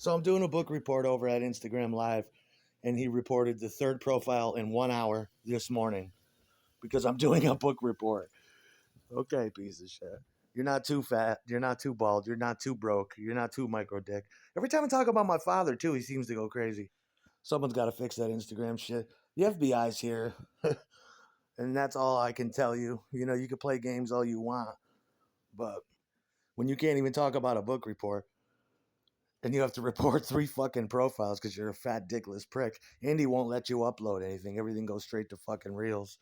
So I'm doing a book report over at Instagram Live, and he reported the third profile in 1 hour this morning because I'm doing a book report. Okay, piece of shit. You're not too fat. You're not too bald. You're not too broke. You're not too micro dick. Every time I talk about my father, too, he seems to go crazy. Someone's got to fix that Instagram shit. The FBI's here. And that's all I can tell you. You know, you can play games all you want, but when you can't even talk about a book report and you have to report three fucking profiles because you're a fat dickless prick, Andy won't let you upload anything. Everything goes straight to fucking reels.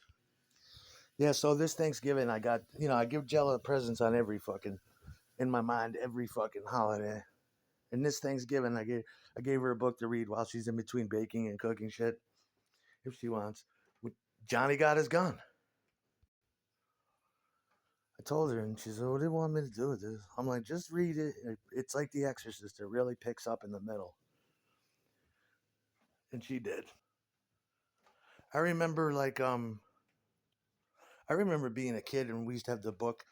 Yeah, so this Thanksgiving, I got, I give Jella presents on in my mind, every fucking holiday. And this Thanksgiving, I gave her a book to read while she's in between baking and cooking shit, if she wants. Johnny got his gun. I told her, and she said, "What do you want me to do with this?" I'm like, "Just read it. It's like The Exorcist. It really picks up in the middle." And she did. I remember, I remember being a kid, and we used to have the book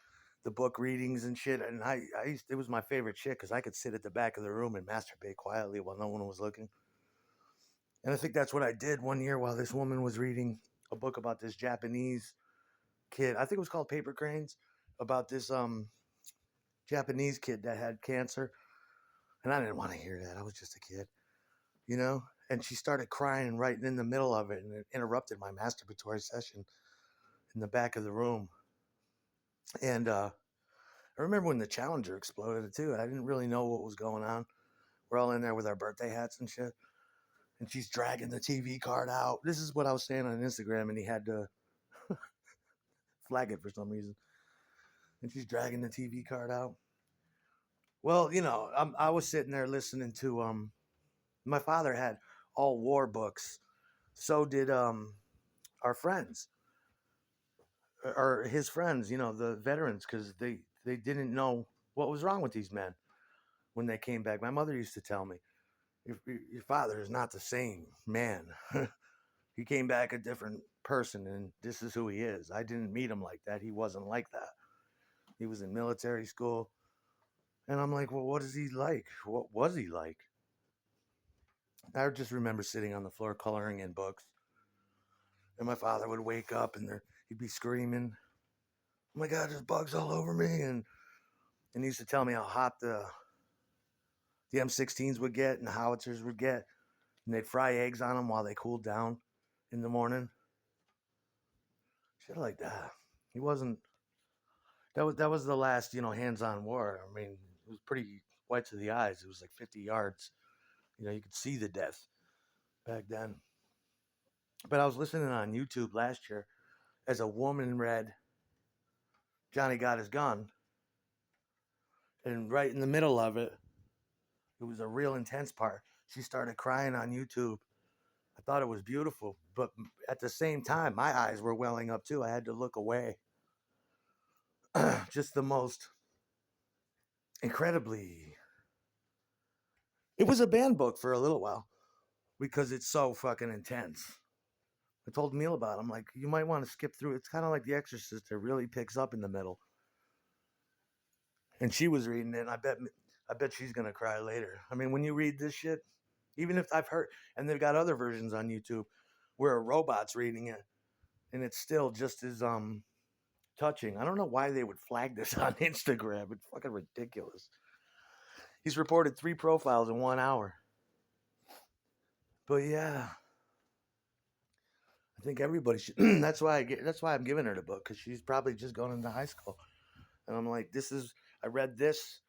readings and shit. And it was my favorite shit because I could sit at the back of the room and masturbate quietly while no one was looking. And I think that's what I did one year while this woman was reading a book about this Japanese kid. I think it was called Paper Cranes, about this Japanese kid that had cancer. And I didn't want to hear that. I was just a kid, you know? And she started crying right in the middle of it, and it interrupted my masturbatory session in the back of the room. And I remember when the Challenger exploded too. I didn't really know what was going on. We're all in there with our birthday hats and shit. And she's dragging the TV card out. This is what I was saying on Instagram, and he had to flag it for some reason. And she's dragging the TV card out. Well, I was sitting there listening to my father had all war books. So did our friends or his friends, the veterans, because they didn't know what was wrong with these men when they came back. My mother used to tell me, your father is not the same man. He came back a different person, and this is who he is. I didn't meet him like that. He wasn't like that. He was in military school. And I'm like, well, what is he like? What was he like? I just remember sitting on the floor coloring in books. And my father would wake up and he'd be screaming, "Oh my God, there's bugs all over me." And he used to tell me how hot the M16s would get and the howitzers would get. And they'd fry eggs on them while they cooled down in the morning. Shit like that. He wasn't, that was the last, hands-on war. I mean, it was pretty white to the eyes. It was like 50 yards. You could see the death back then. But I was listening on YouTube last year as a woman read Johnny Got His Gun. And right in the middle of it, it was a real intense part. She started crying on YouTube. I thought it was beautiful. But at the same time, my eyes were welling up too. I had to look away. Just the most incredibly. It was a banned book for a little while because it's so fucking intense. I told Neil about it. I'm like, you might want to skip through. It's kind of like The Exorcist. It really picks up in the middle. And she was reading it. And I bet she's gonna cry later. I mean, when you read this shit, even if I've heard, and they've got other versions on YouTube where a robot's reading it, and it's still just as touching. I don't know why they would flag this on Instagram. It's fucking ridiculous. He's reported 3 profiles in 1 hour. But yeah, I think everybody should. That's why I'm giving her the book, because she's probably just going into high school. And I'm like, I read this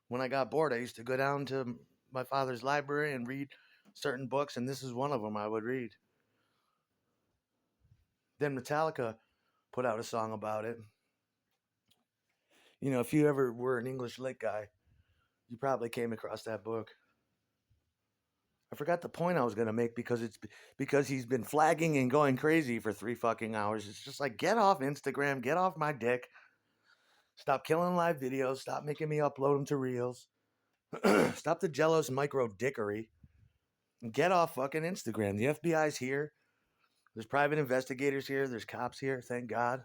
when I got bored. I used to go down to my father's library and read certain books, and this is one of them I would read. Then Metallica put out a song about it. If you ever were an English lit guy, you probably came across that book. I forgot the point I was going to make because he's been flagging and going crazy for 3 fucking hours. It's just like, get off Instagram, get off my dick. Stop killing live videos. Stop making me upload them to Reels. Stop the jealous micro dickery. And get off fucking Instagram. The FBI's here. There's private investigators here. There's cops here. Thank God.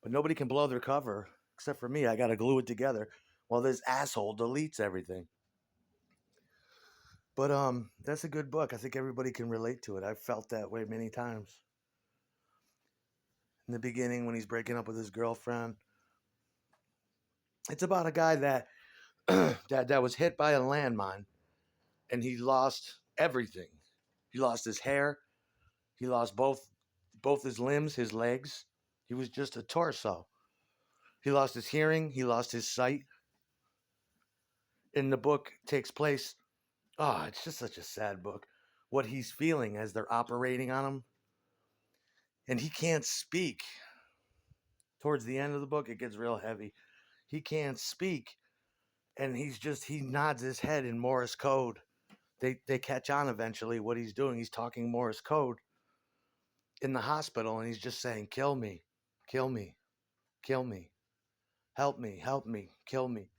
But nobody can blow their cover except for me. I got to glue it together while this asshole deletes everything. But that's a good book. I think everybody can relate to it. I've felt that way many times. In the beginning, when he's breaking up with his girlfriend, it's about a guy that that was hit by a landmine, and he lost everything. He lost his hair. He lost both his limbs, his legs. He was just a torso. He lost his hearing. He lost his sight. And the book takes place. Oh, it's just such a sad book. What he's feeling as they're operating on him, and he can't speak. Towards the end of the book, it gets real heavy. He can't speak, and he nods his head in Morse code. They catch on eventually what he's doing. He's talking Morse code in the hospital, and he's just saying, "Kill me, kill me, kill me, help me, kill me."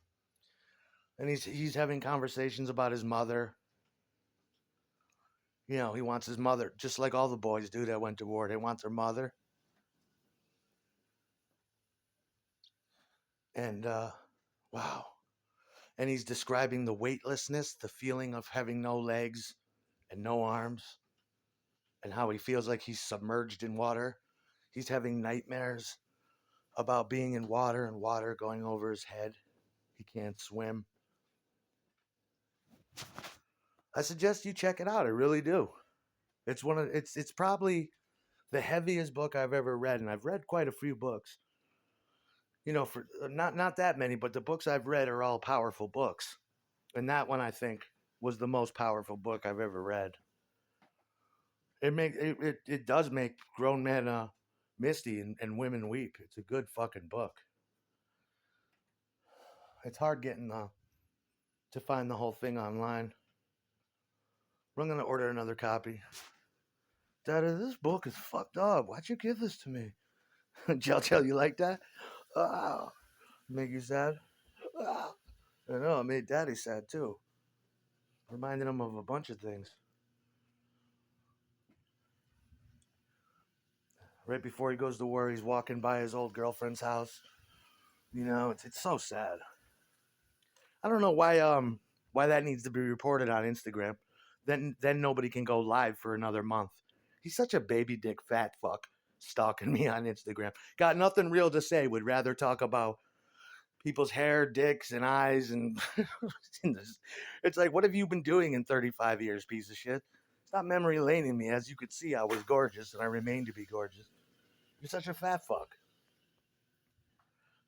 And he's having conversations about his mother. He wants his mother, just like all the boys do that went to war. They want their mother. And wow. And he's describing the weightlessness, the feeling of having no legs and no arms, and how he feels like he's submerged in water. He's having nightmares about being in water and water going over his head. He can't swim. I suggest you check it out. I really do. It's probably the heaviest book I've ever read, and I've read quite a few books. For not that many, but the books I've read are all powerful books, and that one I think was the most powerful book I've ever read. It does make grown men misty and women weep. It's a good fucking book. It's hard getting to find the whole thing online. I'm gonna order another copy. Daddy, this book is fucked up. Why'd you give this to me? Tell you like that? Ah, make you sad? Ah. I know, it made Daddy sad too. Reminded him of a bunch of things. Right before he goes to war, he's walking by his old girlfriend's house. It's so sad. I don't know why that needs to be reported on Instagram. Then nobody can go live for another month. He's such a baby dick fat fuck stalking me on Instagram. Got nothing real to say. Would rather talk about people's hair, dicks, and eyes, and it's like, what have you been doing in 35 years, piece of shit? Stop memory laning me. As you could see, I was gorgeous, and I remain to be gorgeous. You're such a fat fuck.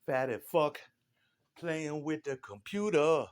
Fatty fuck playing with the computer.